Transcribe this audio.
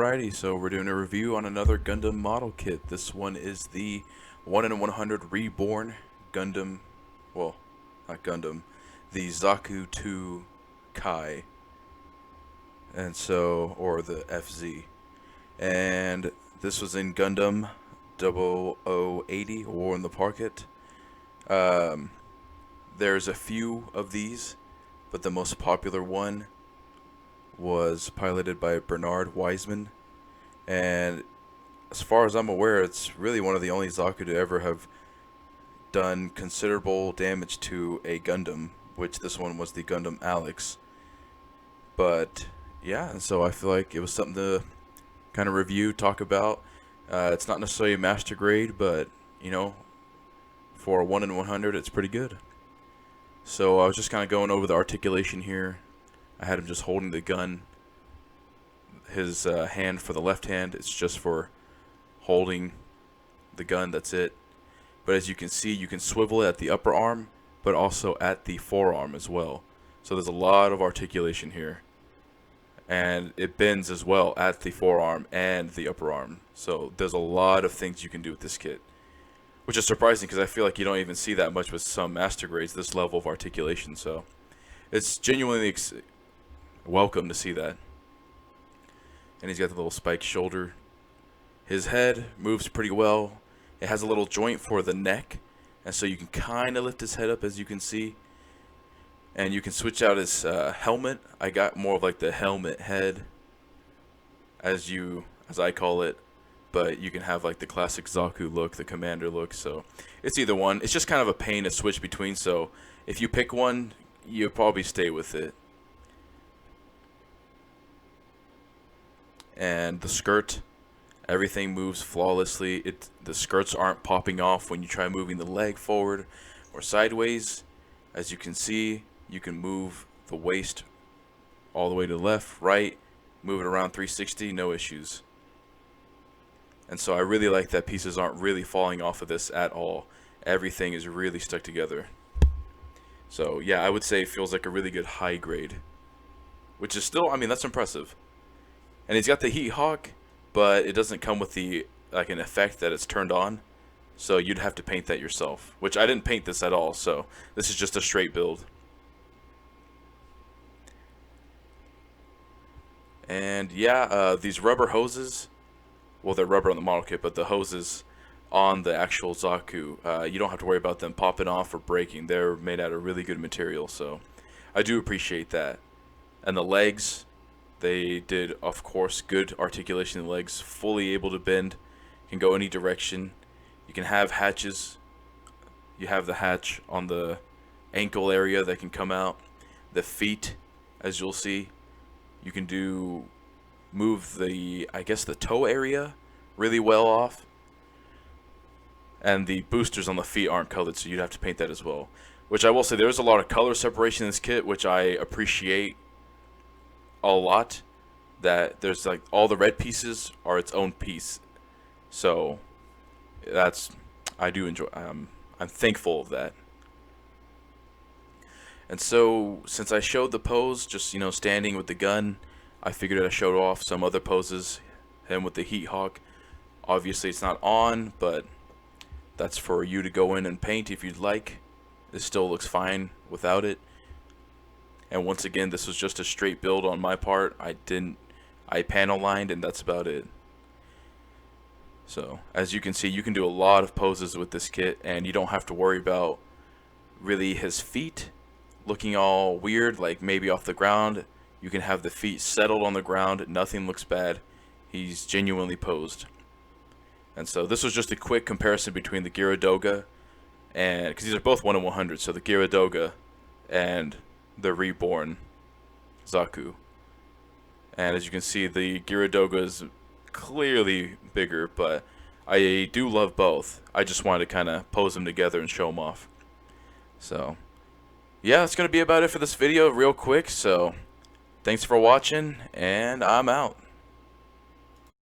Alrighty, so we're doing a review on another Gundam model kit. This one is the 1 in 100 Reborn Gundam, well, not Gundam, the Zaku Ii Kai, and so, or the FZ. And this was in Gundam 0080, War in the Pocket. There's a few of these, but the most popular one was piloted by Bernard Wiseman, and as far as I'm aware, it's really one of the only Zaku to ever have done considerable damage to a Gundam, which this one was the Gundam Alex. But yeah, and so I feel like it was something to kind of review, talk about. It's not necessarily a master grade, but you know, for a 1 in 100, it's pretty good. So I was just kind of going over the articulation here. I had him just holding the gun. His hand for the left hand, it's just for holding the gun, that's it. But as you can see, you can swivel it at the upper arm, but also at the forearm as well. So there's a lot of articulation here. And it bends as well at the forearm and the upper arm. So there's a lot of things you can do with this kit, which is surprising because I feel like you don't even see that much with some master grades, this level of articulation. So it's genuinely welcome to see that. And he's got the little spiked shoulder. His head moves pretty well. It has a little joint for the neck, and so you can kind of lift his head up, as you can see. And you can switch out his helmet. I got more of like the helmet head, as I call it, but you can have like the classic Zaku look, the commander look. So it's either one. It's just kind of a pain to switch between. So if you pick one, you'll probably stay with it. And the skirt, everything moves flawlessly. The skirts aren't popping off when you try moving the leg forward or sideways. As you can see, you can move the waist all the way to the left, right, move it around 360, no issues. And so I really like that pieces aren't really falling off of this at all. Everything is really stuck together. So yeah, I would say it feels like a really good high grade, which is still, I mean, that's impressive. And he's got the heat hawk, but it doesn't come with the like an effect that it's turned on. So you'd have to paint that yourself, which I didn't paint this at all. So this is just a straight build. And yeah, these rubber hoses, well, they're rubber on the model kit, but the hoses on the actual Zaku, you don't have to worry about them popping off or breaking. They're made out of really good material, so I do appreciate that. And the legs, they did, of course, good articulation in the legs, fully able to bend, can go any direction. You can have hatches. You have the hatch on the ankle area that can come out. The feet, as you'll see, you can move the, I guess, the toe area really well off. And the boosters on the feet aren't colored, so you'd have to paint that as well. Which I will say, there's a lot of color separation in this kit, which I appreciate a lot. That there's like all the red pieces are its own piece, so that's, I do enjoy. I'm thankful of that. And so since I showed the pose, just standing with the gun, I figured I'd show off some other poses. Him with the heat hawk. Obviously it's not on, but that's for you to go in and paint if you'd like. This still looks fine without it. And once again, this was just a straight build on my part. I panel lined, and that's about it. So as you can see, you can do a lot of poses with this kit, and you don't have to worry about really his feet looking all weird, like maybe off the ground. You can have the feet settled on the ground. Nothing looks bad. He's genuinely posed. And so this was just a quick comparison between the Gyaradoga, and because these are both 1 in 100, so the Gyaradoga and the Reborn Zaku. And as you can see, the Gyaradoga is clearly bigger, but I do love both. I just wanted to kind of pose them together and show them off. So yeah, that's going to be about it for this video real quick. So thanks for watching, and I'm out.